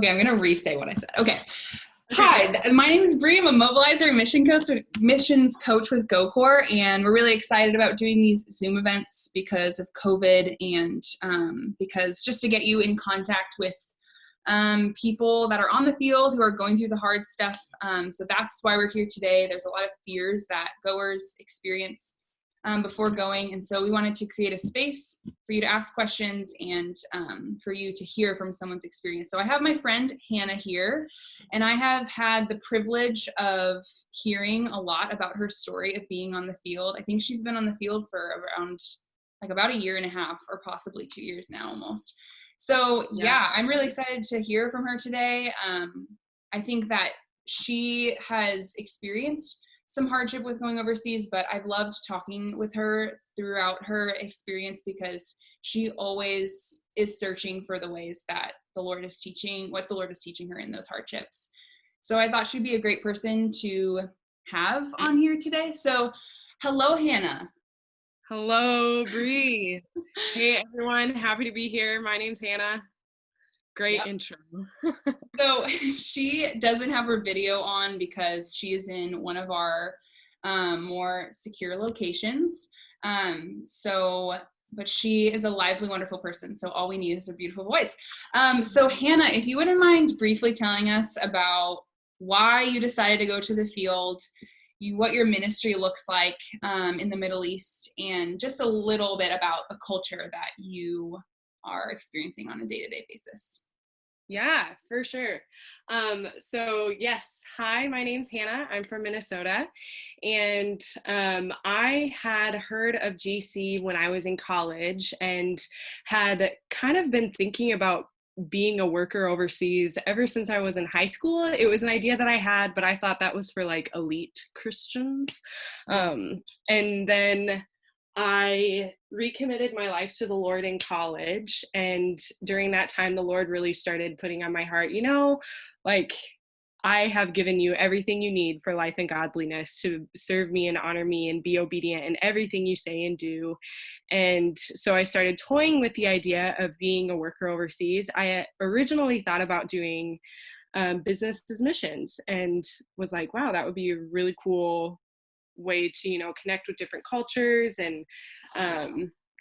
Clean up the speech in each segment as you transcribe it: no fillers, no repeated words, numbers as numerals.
Okay, I'm gonna re-say what I said. Okay. Okay. Hi, my name is Bree. I'm a mobilizer and missions coach with Goers, and we're really excited about doing these Zoom events because of COVID and because just to get you in contact with people that are on the field who are going through the hard stuff. So that's why we're here today. There's a lot of fears that goers experience before going, and so we wanted to create a space for you to ask questions and for you to hear from someone's experience. So I have my friend Hannah here, and I have had the privilege of hearing a lot about her story of being on the field. I think she's been on the field for around about a year and a half, or possibly 2 years now almost. So yeah, I'm really excited to hear from her today. I think that she has experienced some hardship with going overseas, but I've loved talking with her throughout her experience because she always is searching for the ways that the Lord is teaching, what the Lord is teaching her in those hardships. So I thought she'd be a great person to have on here today. So hello, Hannah. Hello, Bree. Hey, everyone. Happy to be here. My name's Hannah. Great intro. So she doesn't have her video on because she is in one of our more secure locations. But she is a lively, wonderful person. So all we need is a beautiful voice. So Hannah, if you wouldn't mind briefly telling us about why you decided to go to the field, what your ministry looks like in the Middle East, and just a little bit about the culture that you are experiencing on a day-to-day basis. Yeah, for sure. So yes, hi, my name's Hannah. I'm from Minnesota, and I had heard of GC when I was in college and had kind of been thinking about being a worker overseas ever since I was in high school. It was an idea that I had, but I thought that was for like elite Christians. And then I recommitted my life to the Lord in college. And during that time, the Lord really started putting on my heart, like, I have given you everything you need for life and godliness to serve me and honor me and be obedient in everything you say and do. And so I started toying with the idea of being a worker overseas. I originally thought about doing business as missions and was like, wow, that would be a really cool way to connect with different cultures and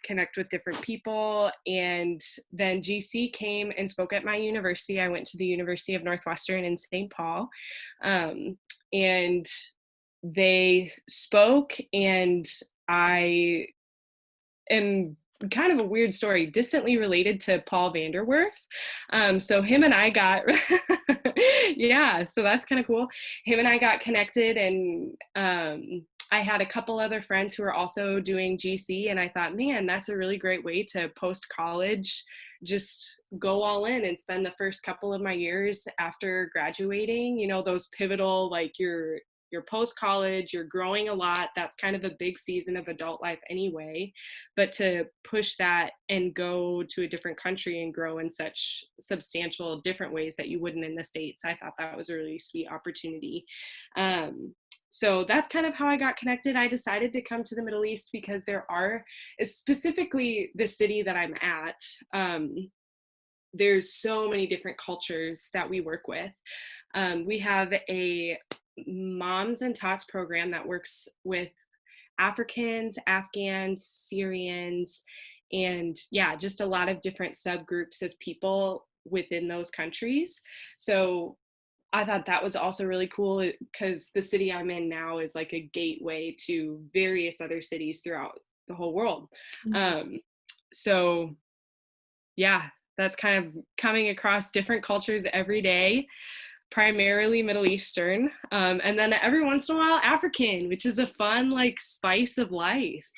connect with different people. And then GC came and spoke at my university. I went to the University of Northwestern in St. Paul, and they spoke, and I am kind of a weird story, distantly related to Paul Vanderwerf. So him and I got, yeah, so that's kind of cool. Him and I got connected, and I had a couple other friends who were also doing GC, and I thought, man, that's a really great way to post-college, just go all in and spend the first couple of my years after graduating, those pivotal, like you're post-college, you're growing a lot. That's kind of a big season of adult life anyway. But to push that and go to a different country and grow in such substantial different ways that you wouldn't in the States, I thought that was a really sweet opportunity. So that's kind of how I got connected. I decided to come to the Middle East because there are, specifically the city that I'm at, there's so many different cultures that we work with. We have a Moms and Tots program that works with Africans, Afghans, Syrians, and just a lot of different subgroups of people within those countries. So I thought that was also really cool because the city I'm in now is like a gateway to various other cities throughout the whole world. Mm-hmm. So that's kind of coming across different cultures every day, primarily Middle Eastern, and then every once in a while African, which is a fun like spice of life.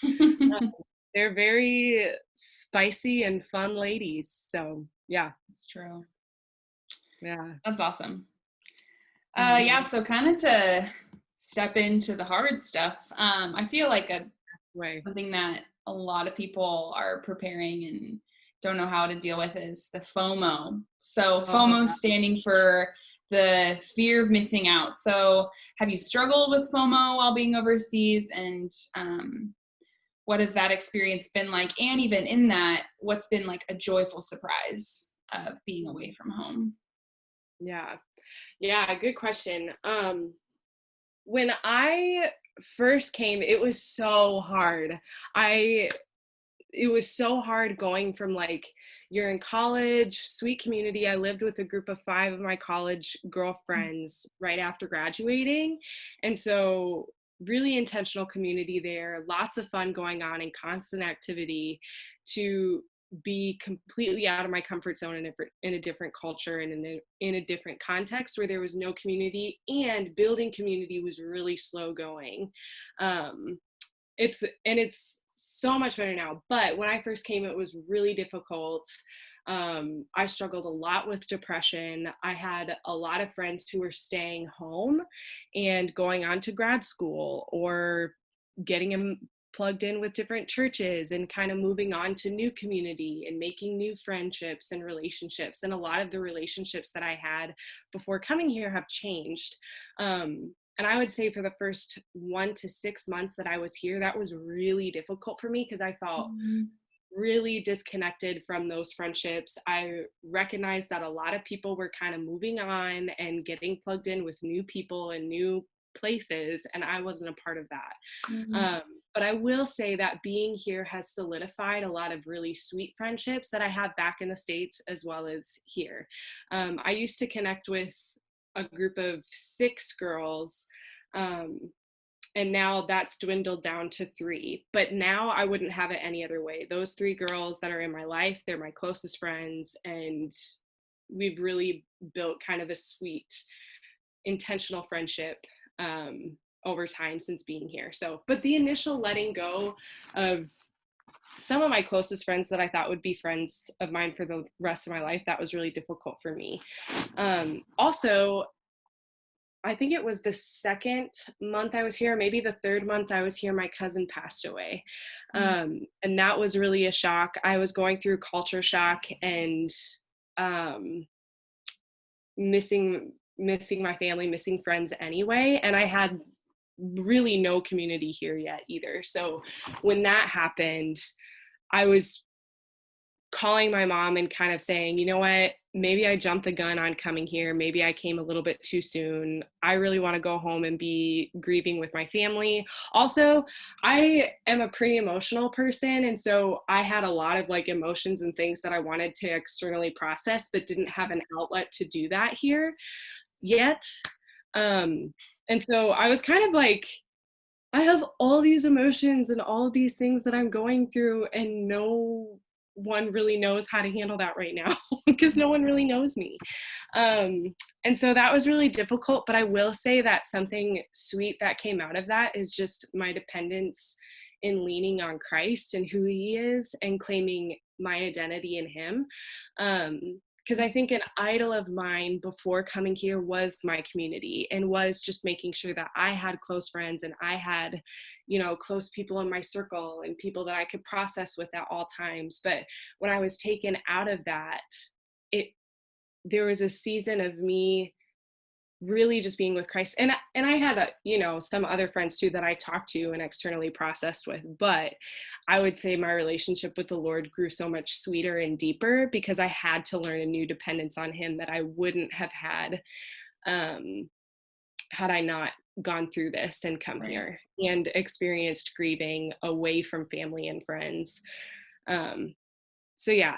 They're very spicy and fun ladies. So yeah, it's true. Yeah, that's awesome. So kind of to step into the hard stuff, I feel like something that a lot of people are preparing and don't know how to deal with is the FOMO. So FOMO standing for the fear of missing out. So have you struggled with FOMO while being overseas, and what has that experience been like? And even in that, what's been like a joyful surprise of being away from home? Yeah. Yeah, good question. When I first came, it was so hard. I it was so hard going from like, you're in college, sweet community. I lived with a group of 5 of my college girlfriends right after graduating. And so really intentional community there, lots of fun going on and constant activity, to be completely out of my comfort zone in a different culture and in a different context where there was no community, and building community was really slow going. Um, it's so much better now, but when I first came, it was really difficult. I struggled a lot with depression. I had a lot of friends who were staying home and going on to grad school, or getting them plugged in with different churches and kind of moving on to new community and making new friendships and relationships. And a lot of the relationships that I had before coming here have changed. And I would say for the first 1 to 6 months that I was here, that was really difficult for me, because I felt Mm-hmm. really disconnected from those friendships. I recognized that a lot of people were kind of moving on and getting plugged in with new people and new places, and I wasn't a part of that. Mm-hmm. Um, but I will say that being here has solidified a lot of really sweet friendships that I have back in the States as well as here. I used to connect with a group of 6 girls, um, and now that's dwindled down to 3. But now I wouldn't have it any other way. Those 3 girls that are in my life, they're my closest friends, and we've really built kind of a sweet, intentional friendship over time since being here. So, but the initial letting go of some of my closest friends that I thought would be friends of mine for the rest of my life, that was really difficult for me. Also, I think it was the 2nd month I was here, maybe the 3rd month I was here, my cousin passed away. And that was really a shock. I was going through culture shock and missing my family, missing friends anyway. And I had really no community here yet either. So when that happened, I was calling my mom and kind of saying, you know what, maybe I jumped the gun on coming here. Maybe I came a little bit too soon. I really want to go home and be grieving with my family. Also, I am a pretty emotional person. And so I had a lot of like emotions and things that I wanted to externally process, but didn't have an outlet to do that here yet. And so I was kind of like, I have all these emotions and all of these things that I'm going through, and no one really knows how to handle that right now because no one really knows me. And so that was really difficult, but I will say that something sweet that came out of that is just my dependence in leaning on Christ and who he is and claiming my identity in him. Because I think an idol of mine before coming here was my community, and was just making sure that I had close friends and I had, you know, close people in my circle and people that I could process with at all times. But when I was taken out of that, there was a season of me really just being with Christ. And I had some other friends too that I talked to and externally processed with, but I would say my relationship with the Lord grew so much sweeter and deeper because I had to learn a new dependence on him that I wouldn't have had had I not gone through this and come here and experienced grieving away from family and friends. So yeah,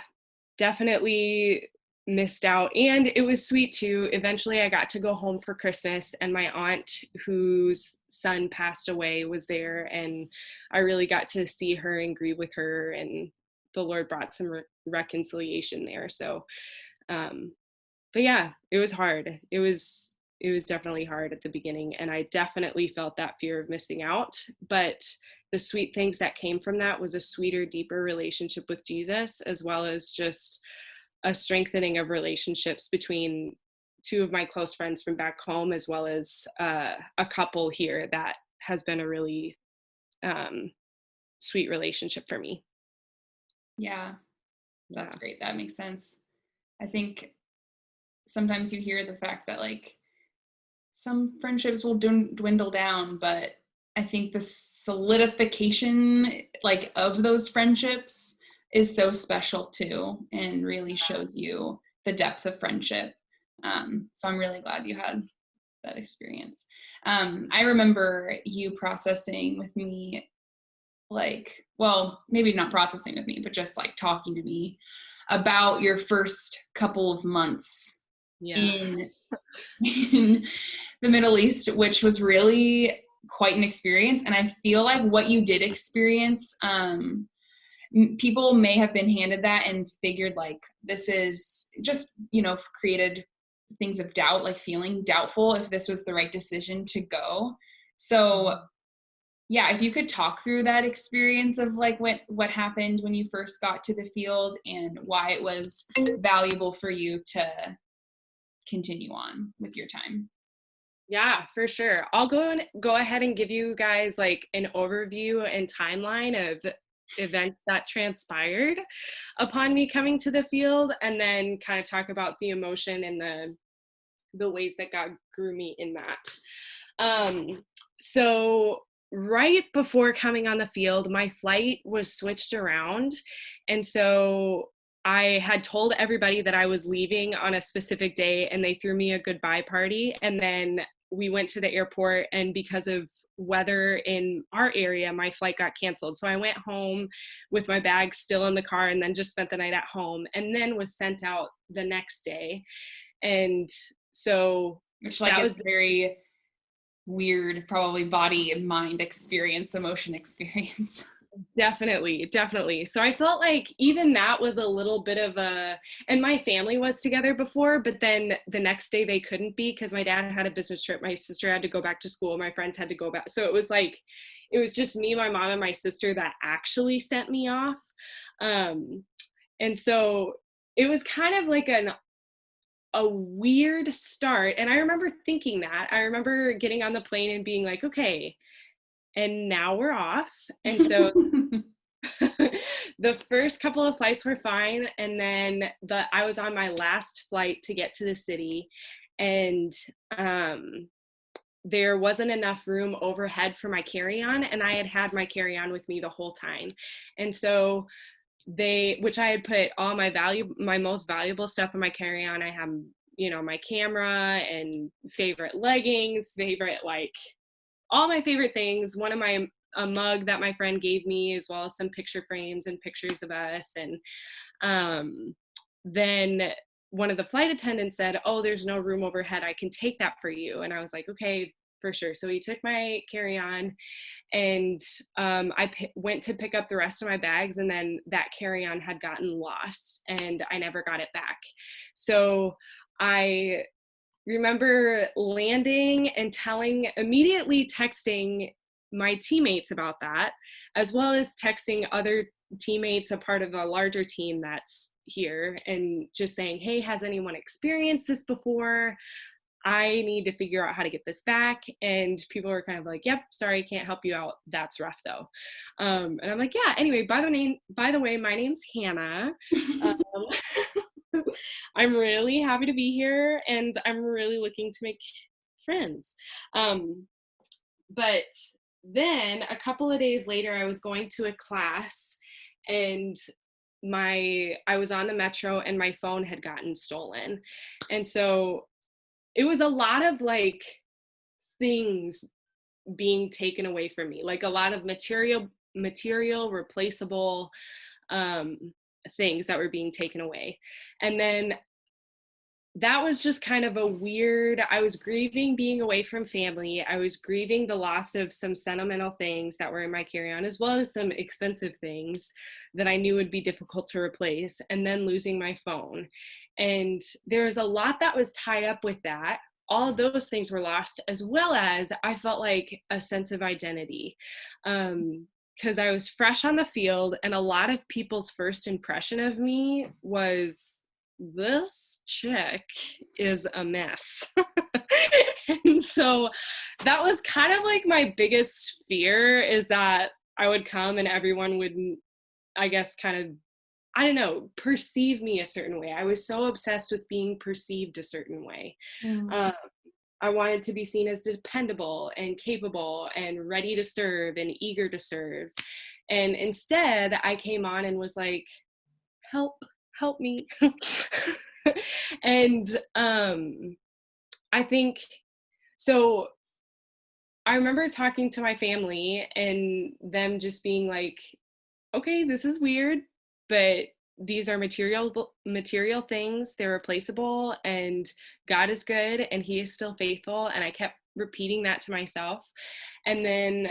definitely missed out. And it was sweet too. Eventually I got to go home for Christmas, and my aunt whose son passed away was there, and I really got to see her and grieve with her, and the Lord brought some reconciliation there. So but yeah, it was hard. It was definitely hard at the beginning, and I definitely felt that fear of missing out. But the sweet things that came from that was a sweeter, deeper relationship with Jesus, as well as just a strengthening of relationships between 2 of my close friends from back home, as well as a couple here that has been a really sweet relationship for me. Yeah, that's great. That makes sense. I think sometimes you hear the fact that like some friendships will dwindle down, but I think the solidification like of those friendships is so special too, and really shows you the depth of friendship. So I'm really glad you had that experience. I remember you processing with me, like, well, maybe not processing with me, but just like talking to me about your first couple of months Yeah. in in the Middle East, which was really quite an experience. And I feel like what you did experience, people may have been handed that and figured like this is just, created things of doubt, like feeling doubtful if this was the right decision to go. So yeah, if you could talk through that experience of like what happened when you first got to the field and why it was valuable for you to continue on with your time. Yeah, for sure. I'll go ahead and give you guys like an overview and timeline of events that transpired upon me coming to the field, and then kind of talk about the emotion and the ways that God grew me in that. So right before coming on the field, my flight was switched around. And so I had told everybody that I was leaving on a specific day, and they threw me a goodbye party. And then we went to the airport, and because of weather in our area, my flight got canceled. So I went home with my bags still in the car, and then just spent the night at home, and then was sent out the next day. And so Which like that is was very weird, probably body and mind experience, emotion experience. definitely. So I felt like even that was a little bit of and my family was together before, but then the next day they couldn't be because my dad had a business trip. My sister had to go back to school. My friends had to go back. So it was just me, my mom, and my sister that actually sent me off. And so it was kind of like a weird start. And I remember thinking that. I remember getting on the plane and being like, okay, and now we're off. And so the first couple of flights were fine. And then I was on my last flight to get to the city, and there wasn't enough room overhead for my carry-on, and I had my carry-on with me the whole time. And so which I had put all my most valuable stuff in my carry-on. I have, my camera and favorite leggings, like all my favorite things. A mug that my friend gave me, as well as some picture frames and pictures of us. And then one of the flight attendants said, "Oh, there's no room overhead. I can take that for you." And I was like, "Okay, for sure." So he took my carry-on, and went to pick up the rest of my bags, and then that carry-on had gotten lost, and I never got it back. So I remember landing and immediately texting my teammates about that, as well as texting other teammates, a part of a larger team that's here, and just saying, "Hey, has anyone experienced this before? I need to figure out how to get this back." And people were kind of like, "Yep, sorry, can't help you out. That's rough though." And I'm like, "Yeah, anyway, by the way, my name's Hannah. Um, I'm really happy to be here, and I'm really looking to make friends." But then a couple of days later, I was going to a class, and I was on the metro, and my phone had gotten stolen. And so it was a lot of like things being taken away from me, like a lot of material replaceable um things that were being taken away. And then that was just kind of I was grieving being away from family. I was grieving the loss of some sentimental things that were in my carry-on, as well as some expensive things that I knew would be difficult to replace, and then losing my phone. And there was a lot that was tied up with that. All of those things were lost, as well as I felt like a sense of identity. Because I was fresh on the field, and a lot of people's first impression of me was, "This chick is a mess." And so that was kind of like my biggest fear, is that I would come and everyone would, I guess, kind of, I don't know, perceive me a certain way. I was so obsessed with being perceived a certain way. Mm. I wanted to be seen as dependable and capable and ready to serve and eager to serve. And instead, I came on and was like, help me." And I think, so I remember talking to my family and them just being like, okay, this is weird, but these are material things. They're replaceable, and God is good and he is still faithful. And I kept repeating that to myself, and then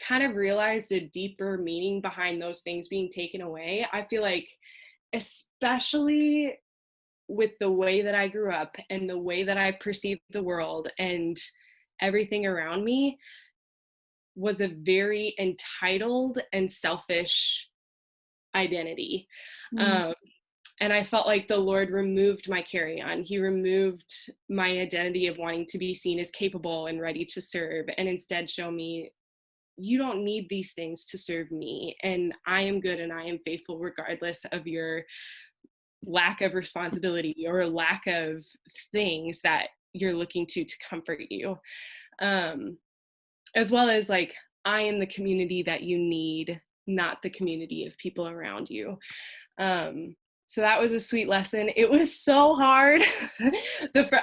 kind of realized a deeper meaning behind those things being taken away. I feel like, especially with the way that I grew up and the way that I perceived the world and everything around me, was a very entitled and selfish identity. Mm. Um, and I felt like the Lord removed my carry-on. He removed my identity of wanting to be seen as capable and ready to serve, and instead show me, you don't need these things to serve me, and I am good and I am faithful regardless of your lack of responsibility or lack of things that you're looking to comfort you. As well as like, I am the community that you need, not the community of people around you. So that was a sweet lesson. It was so hard.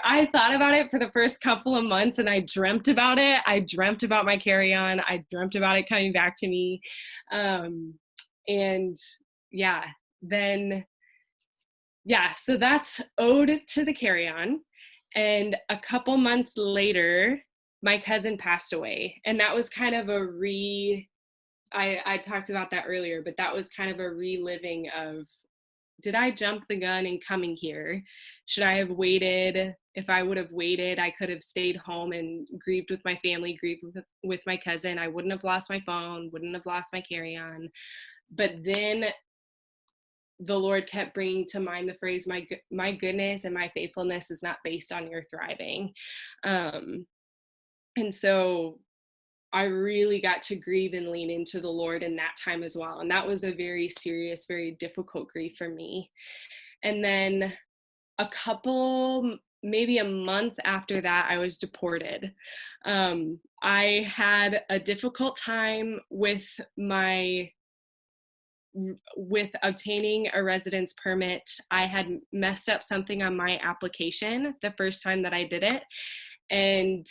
I thought about it for the first couple of months, and I dreamt about it. I dreamt about my carry-on. I dreamt about it coming back to me. And yeah, then, yeah, so that's ode to the carry-on. And a couple months later, my cousin passed away. And that was kind of I talked about that earlier, but that was kind of a reliving of, did I jump the gun in coming here? Should I have waited? If I would have waited, I could have stayed home and grieved with my family, grieved with my cousin. I wouldn't have lost my phone, wouldn't have lost my carry-on. But then the Lord kept bringing to mind the phrase, my goodness and my faithfulness is not based on your thriving. And so I really got to grieve and lean into the Lord in that time as well. And that was a very serious, very difficult grief for me. And then maybe a month after that, I was deported. I had a difficult time with obtaining a residence permit. I had messed up something on my application the first time that I did it. And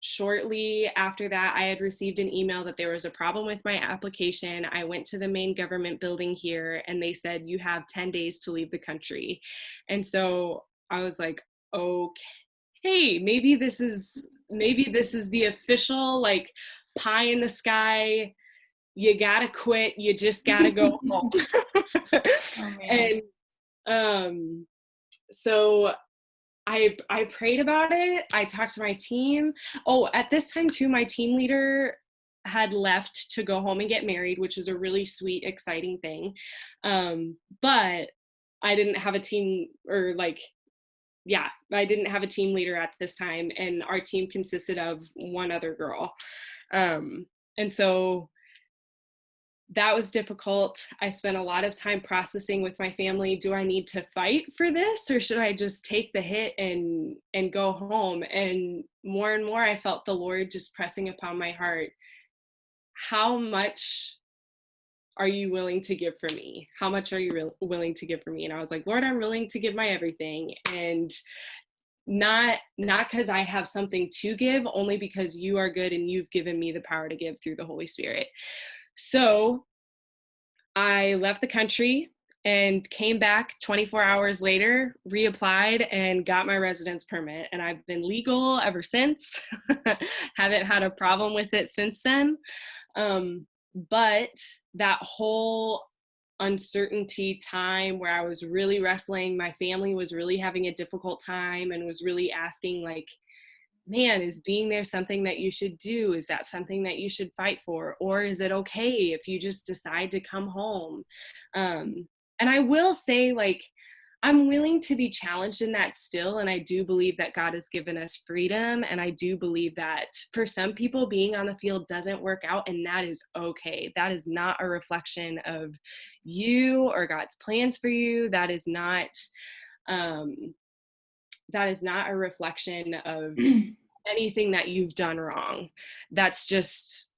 shortly after that, I had received an email that there was a problem with my application. I went to the main government building here, and they said, you have 10 days to leave the country. And so I was like, okay, maybe this is the official, like, pie in the sky, you gotta quit, you just gotta go home. Oh, man. And so I prayed about it. I talked to my team. Oh, at this time too, my team leader had left to go home and get married, which is a really sweet, exciting thing. But I didn't have a team, I didn't have a team leader at this time, and our team consisted of one other girl. And so that was difficult. I spent a lot of time processing with my family. Do I need to fight for this, or should I just take the hit and go home? And more, I felt the Lord just pressing upon my heart. How much are you willing to give for me? How much are you willing to give for me? And I was like, Lord, I'm willing to give my everything. And not because I have something to give, only because you are good and you've given me the power to give through the Holy Spirit. So I left the country and came back 24 hours later, reapplied, and got my residence permit. And I've been legal ever since. Haven't had a problem with it since then. But that whole uncertainty time where I was really wrestling, my family was really having a difficult time and was really asking, like, man, is being there something that you should do? Is that something that you should fight for? Or is it okay if you just decide to come home? And I will say, like, I'm willing to be challenged in that still. And I do believe that God has given us freedom. And I do believe that for some people, being on the field doesn't work out, and that is okay. That is not a reflection of you or God's plans for you. That is not a reflection of anything that you've done wrong. That's just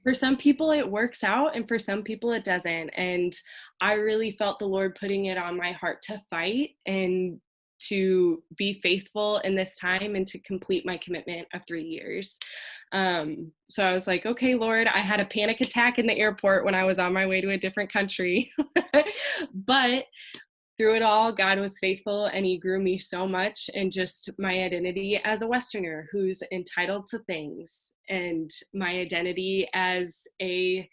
For some people it works out and for some people it doesn't. And I really felt the Lord putting it on my heart to fight and to be faithful in this time and to complete my commitment of 3 years. So I was like, okay, Lord, I had a panic attack in the airport when I was on my way to a different country. But through it all, God was faithful and he grew me so much in just my identity as a Westerner who's entitled to things, and my identity as a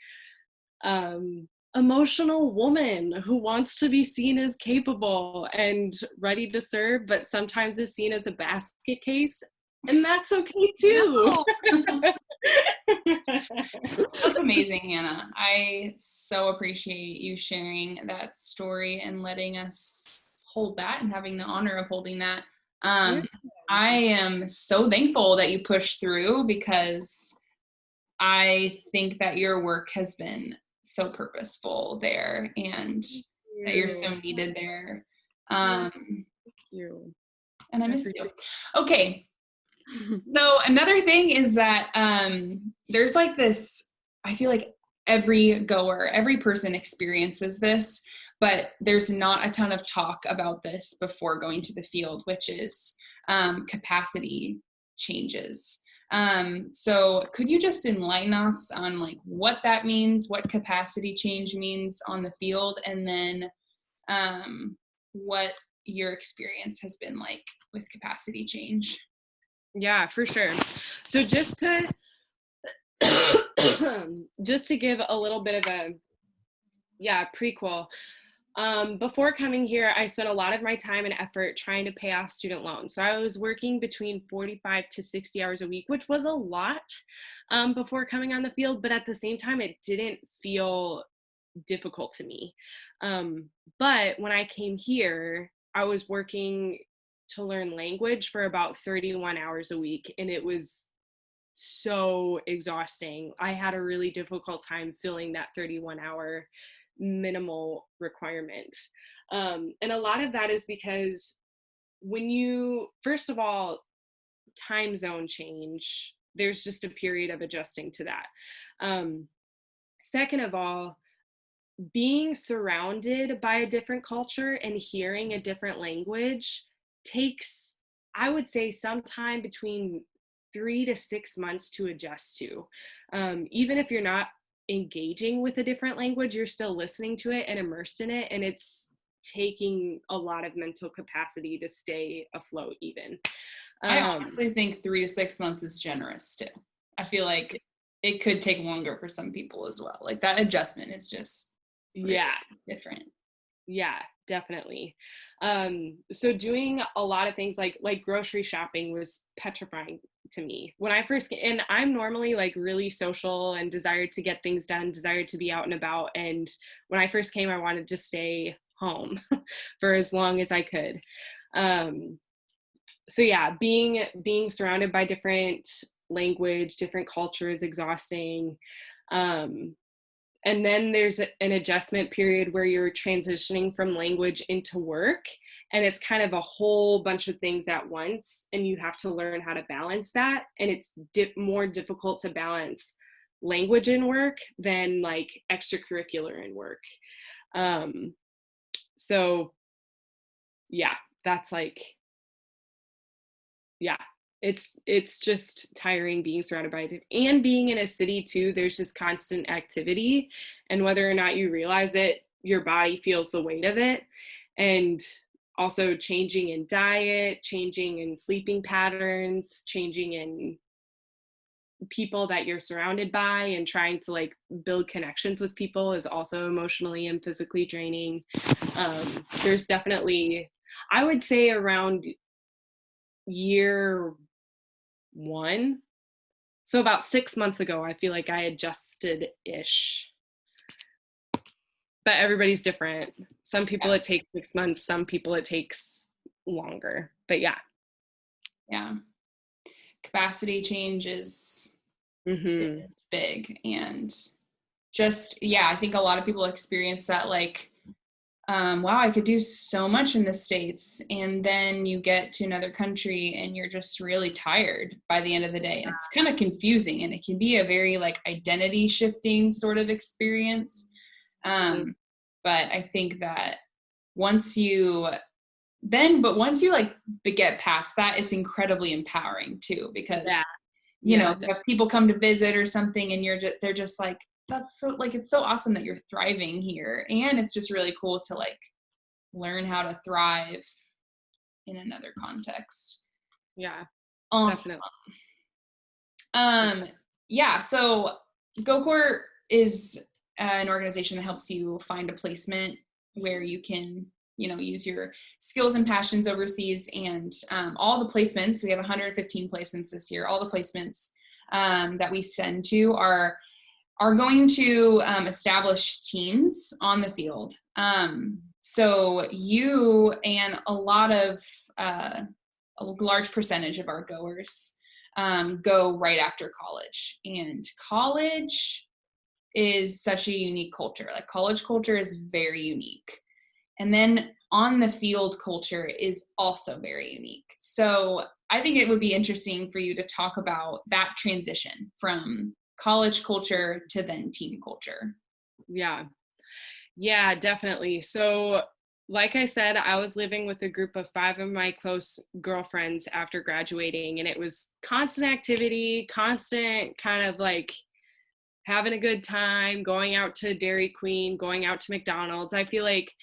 emotional woman who wants to be seen as capable and ready to serve, but sometimes is seen as a basket case. And that's okay too. No. That's amazing, Hannah. I so appreciate you sharing that story and letting us hold that and having the honor of holding that. Yeah. I am so thankful that you pushed through, because I think that your work has been so purposeful there, and that you're so needed there. Thank you. And I miss you. Okay. So another thing is that there's like this, I feel like every goer, every person experiences this, but there's not a ton of talk about this before going to the field, which is capacity changes. So could you just enlighten us on like what that means, what capacity change means on the field, and then what your experience has been like with capacity change? Yeah, for sure. So just to give a little bit of a prequel. Before coming here, I spent a lot of my time and effort trying to pay off student loans. So I was working between 45 to 60 hours a week, which was a lot before coming on the field. But at the same time, it didn't feel difficult to me. But when I came here, I was working to learn language for about 31 hours a week, and it was so exhausting. I had a really difficult time filling that 31-hour minimal requirement. And a lot of that is because when you, first of all, time zone change, there's just a period of adjusting to that. Second of all, being surrounded by a different culture and hearing a different language takes, I would say, sometime between 3 to 6 months to adjust to. Even if you're not engaging with a different language, you're still listening to it and immersed in it, and it's taking a lot of mental capacity to stay afloat even. I honestly think 3 to 6 months is generous too. I feel like it could take longer for some people as well. Like that adjustment is just really different. Yeah, definitely. So doing a lot of things like grocery shopping was petrifying to me when I first came. And I'm normally like really social and desired to get things done, desired to be out and about. And when I first came, I wanted to stay home for as long as I could. So yeah, being surrounded by different language, different cultures, exhausting. And then there's an adjustment period where you're transitioning from language into work, and it's kind of a whole bunch of things at once, and you have to learn how to balance that. And it's more difficult to balance language in work than like extracurricular in work. So yeah, that's like, yeah, it's just tiring being surrounded by it, and being in a city too. There's just constant activity, and whether or not you realize it, your body feels the weight of it. And also changing in diet, changing in sleeping patterns, changing in people that you're surrounded by, and trying to like build connections with people is also emotionally and physically draining. There's definitely, I would say around year 1, so about 6 months ago, I feel like I adjusted-ish. But everybody's different. Some people it takes 6 months, some people it takes longer. But yeah. Yeah. Capacity change is big. And just, I think a lot of people experience that like wow, I could do so much in the States. And then you get to another country and you're just really tired by the end of the day. And it's kind of confusing, and it can be a very like identity shifting sort of experience. Mhm. But I think that once you once you like get past that, it's incredibly empowering too, Yeah, because, yeah, you have people come to visit or something and they're just like, that's so like, it's so awesome that you're thriving here. And it's just really cool to like learn how to thrive in another context. yeah, Awesome. definitely. Um, yeah, so GoCore is an organization that helps you find a placement where you can, use your skills and passions overseas. And all the placements, we have 115 placements this year. All the placements that we send to are going to establish teams on the field. So you and a large percentage of our goers go right after college. And college is such a unique culture. Like, college culture is very unique. And then on the field culture is also very unique. So I think it would be interesting for you to talk about that transition from college culture to then team culture. Yeah. Yeah, definitely. So, like I said, I was living with a group of 5 of my close girlfriends after graduating, and it was constant activity, constant kind of like having a good time, going out to Dairy Queen, going out to McDonald's. I feel like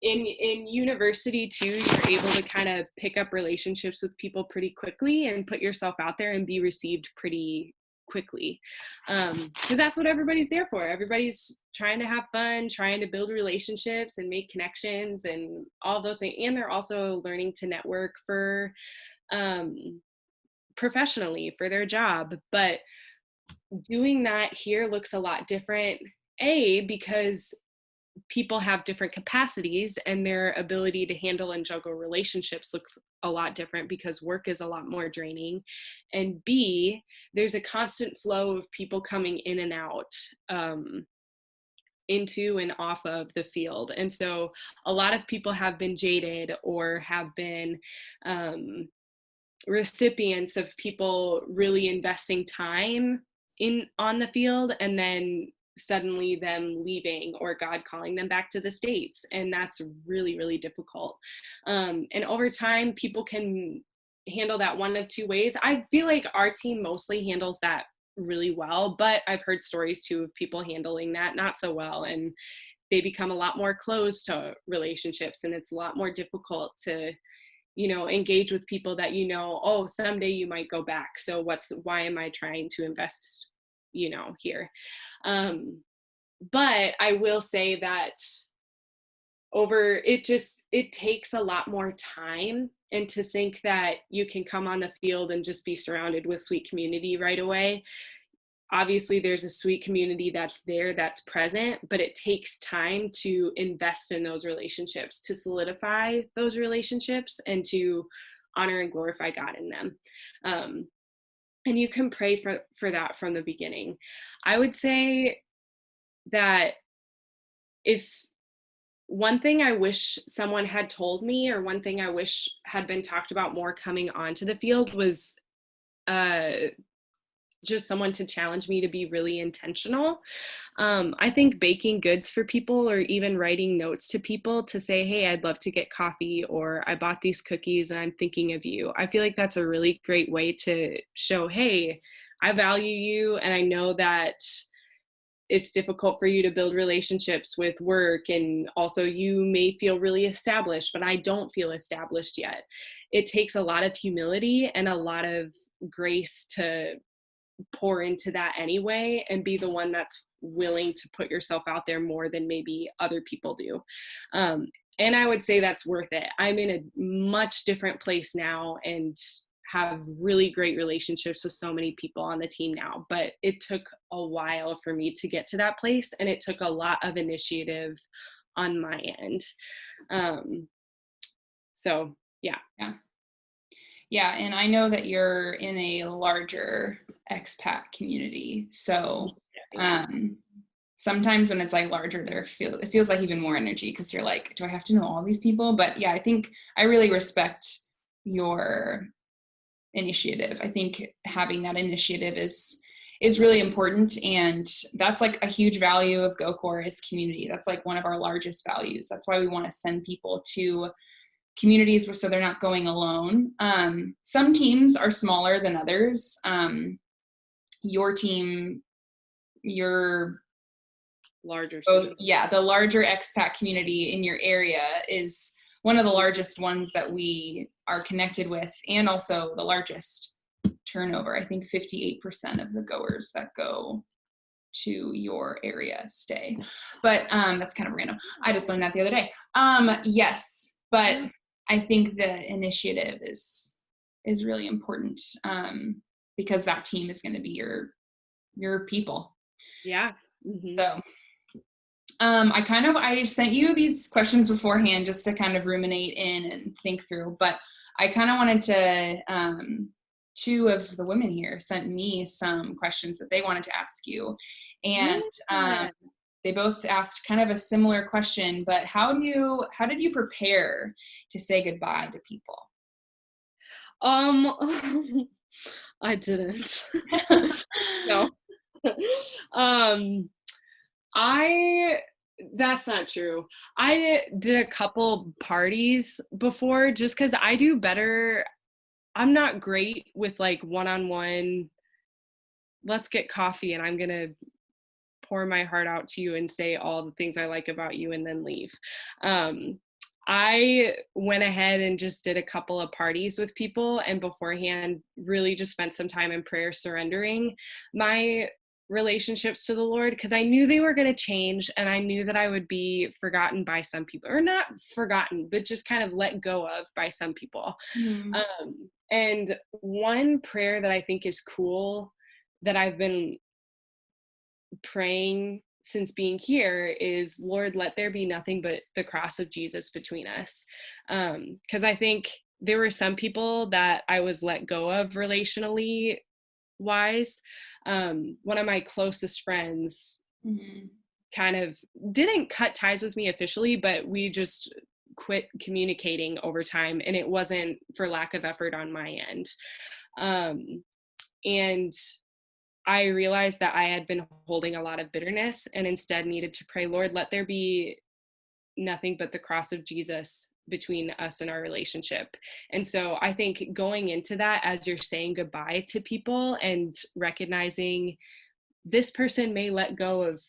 in university too, you're able to kind of pick up relationships with people pretty quickly and put yourself out there and be received pretty quickly, because that's what everybody's there for. Everybody's trying to have fun, trying to build relationships and make connections and all those things, and they're also learning to network for um, professionally for their job. But doing that here looks a lot different, because people have different capacities and their ability to handle and juggle relationships looks a lot different because work is a lot more draining. And B, there's a constant flow of people coming in and out, into and off of the field. And so a lot of people have been jaded or have been recipients of people really investing time in on the field, and then suddenly them leaving or God calling them back to the States. And that's really, really difficult. And over time, people can handle that one of two ways. I feel like our team mostly handles that really well, but I've heard stories too of people handling that not so well. And they become a lot more closed to relationships, and it's a lot more difficult to engage with people that oh, someday you might go back, so why am I trying to invest here. But I will say that it takes a lot more time, and to think that you can come on the field and just be surrounded with sweet community right away. Obviously there's a sweet community that's there, that's present, but it takes time to invest in those relationships, to solidify those relationships, and to honor and glorify God in them. And you can pray for that from the beginning. I would say that if one thing I wish someone had told me, or one thing I wish had been talked about more coming onto the field, was uh, just someone to challenge me to be really intentional. I think baking goods for people, or even writing notes to people to say, hey, I'd love to get coffee, or I bought these cookies and I'm thinking of you. I feel like that's a really great way to show, hey, I value you, and I know that it's difficult for you to build relationships with work, and also you may feel really established, but I don't feel established yet. It takes a lot of humility and a lot of grace to pour into that anyway, and be the one that's willing to put yourself out there more than maybe other people do. And I would say that's worth it. I'm in a much different place now and have really great relationships with so many people on the team now, but it took a while for me to get to that place, and it took a lot of initiative on my end. So yeah. Yeah, and I know that you're in a larger expat community. So, Yeah. sometimes when it's like larger, it feels like even more energy because you're like, do I have to know all these people? But yeah, I think I really respect your initiative. I think having that initiative is really important, and that's like a huge value of GoCore is community. That's like one of our largest values. That's why we want to send people to communities so they're not going alone. Some teams are smaller than others. Your team, your larger the larger expat community in your area is one of the largest ones that we are connected with, and also the largest turnover. I think 58% of the goers that go to your area stay. But that's kind of random. I just learned that the other day. Yes, but I think the initiative is really important, because that team is going to be your people. Yeah. Mm-hmm. So I sent you these questions beforehand just to kind of ruminate in and think through, but I kind of wanted to, two of the women here sent me some questions that they wanted to ask you. And they both asked kind of a similar question, but how did you prepare to say goodbye to people? I didn't. No. That's not true. I did a couple parties before just because I do better. I'm not great with like one-on-one, let's get coffee and I'm going to pour my heart out to you and say all the things I like about you and then leave. I went ahead and just did a couple of parties with people, and beforehand really just spent some time in prayer surrendering my relationships to the Lord, because I knew they were going to change, and I knew that I would be forgotten by some people, or not forgotten, but just kind of let go of by some people. And one prayer that I think is cool that I've been praying since being here is, Lord, let there be nothing but the cross of Jesus between us. Because I think there were some people that I was let go of relationally wise. One of my closest friends kind of didn't cut ties with me officially, but we just quit communicating over time, and it wasn't for lack of effort on my end. And I realized that I had been holding a lot of bitterness and instead needed to pray, Lord, let there be nothing but the cross of Jesus between us and our relationship. And so I think going into that, as you're saying goodbye to people and recognizing this person may let go of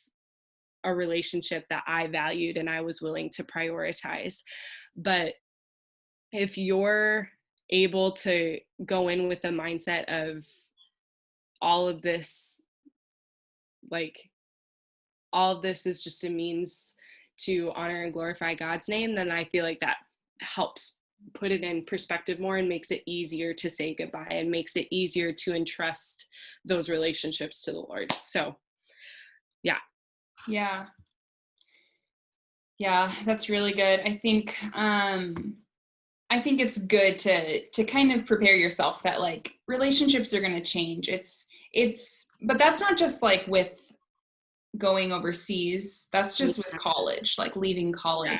a relationship that I valued and I was willing to prioritize. But if you're able to go in with the mindset of all of this is just a means to honor and glorify God's name, then I feel like that helps put it in perspective more and makes it easier to say goodbye and makes it easier to entrust those relationships to the Lord. So, yeah. Yeah, that's really good. I think it's good to kind of prepare yourself that like relationships are going to change. But that's not just like with going overseas. That's just with college, like leaving college.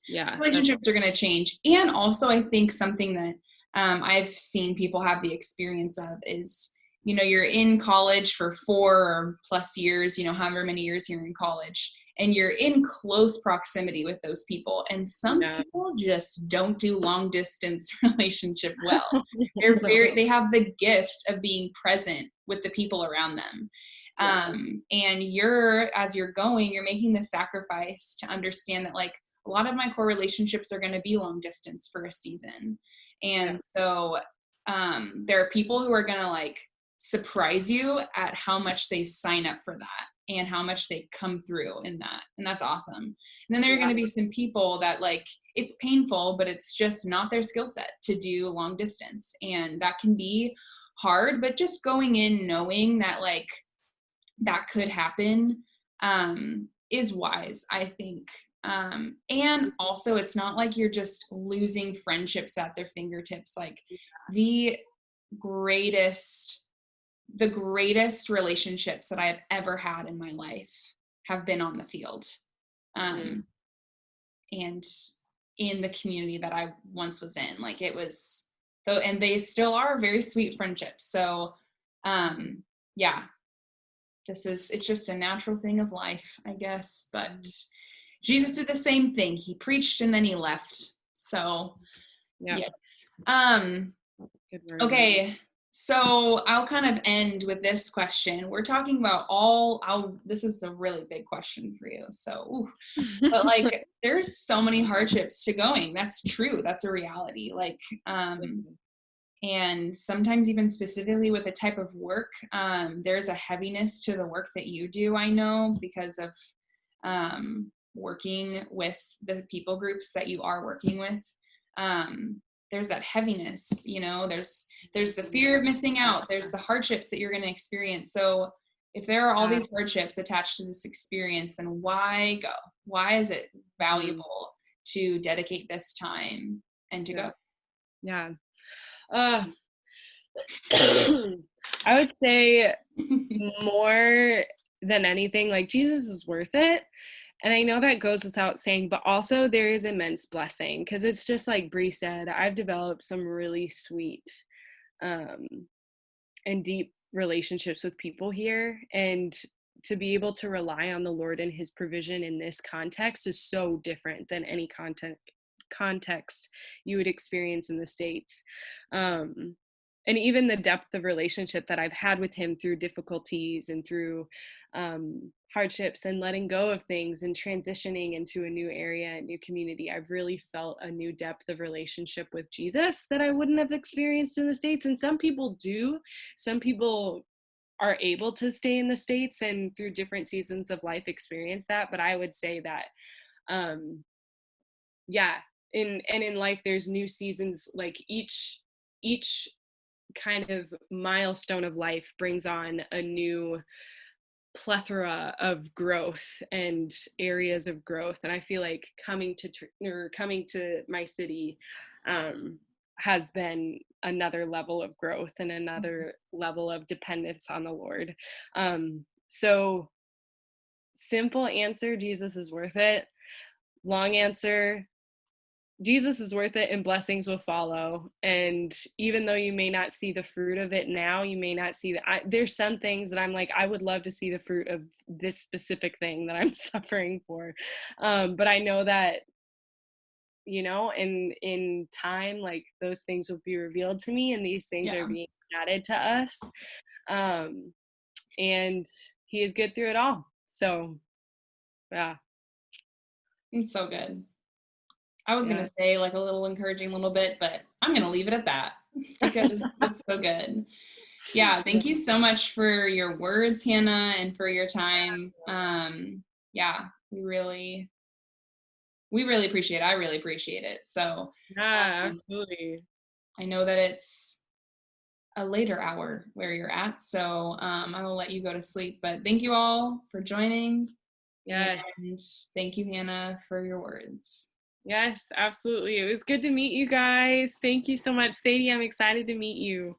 Yeah. Relationships are going to change. And also I think something that I've seen people have the experience of is, you're in college for 4+ years, however many years you're in college, and you're in close proximity with those people. And some people just don't do long distance relationship well. They have the gift of being present with the people around them. And as you're going, you're making the sacrifice to understand that like a lot of my core relationships are going to be long distance for a season. And so there are people who are going to like surprise you at how much they sign up for that and how much they come through in that. And that's awesome. And then there are going to be some people that like, it's painful, but it's just not their skill set to do long distance. And that can be hard, but just going in knowing that like that could happen is wise, I think. And also it's not like you're just losing friendships at their fingertips. Like the greatest relationships that I've ever had in my life have been on the field. And in the community that I once was in. Like it was, though, and they still are very sweet friendships. So, yeah, it's just a natural thing of life, I guess. But Jesus did the same thing. He preached and then he left. So, yes. Good word. Okay. So I'll kind of end with this question. We're talking about this is a really big question for you. So, but like, there's so many hardships to going. That's true. That's a reality. Like, and sometimes even specifically with the type of work, there's a heaviness to the work that you do, I know, because of working with the people groups that you are working with. There's that heaviness, there's the fear of missing out. There's the hardships that you're going to experience. So if there are all these hardships attached to this experience, then why go? Why is it valuable to dedicate this time and to go? Yeah. I would say more than anything, like Jesus is worth it. And I know that goes without saying, but also there is immense blessing, because it's just like Bree said, I've developed some really sweet and deep relationships with people here. And to be able to rely on the Lord and his provision in this context is so different than any context you would experience in the States. And even the depth of relationship that I've had with him through difficulties and through hardships and letting go of things and transitioning into a new area and new community, I've really felt a new depth of relationship with Jesus that I wouldn't have experienced in the States. And some people do. Some people are able to stay in the States and through different seasons of life experience that. But I would say that, in life, there's new seasons. Like each kind of milestone of life brings on a new plethora of growth and areas of growth. And I feel like coming to my city has been another level of growth and another level of dependence on the Lord. So simple answer, Jesus is worth it. Long answer, Jesus is worth it and blessings will follow. And even though you may not see the fruit of it now, you may not see there's some things that I'm like, I would love to see the fruit of this specific thing that I'm suffering for. But I know that, in time, like those things will be revealed to me, and these things are being added to us. And he is good through it all. So, yeah. It's so good. I was going to say like a little encouraging little bit, but I'm going to leave it at that because it's so good. Yeah. Thank you so much for your words, Hannah, and for your time. We really appreciate it. I really appreciate it. So absolutely. I know that it's a later hour where you're at, so I will let you go to sleep, but thank you all for joining. Yes. And thank you, Hannah, for your words. Yes, absolutely. It was good to meet you guys. Thank you so much. Sadie, I'm excited to meet you.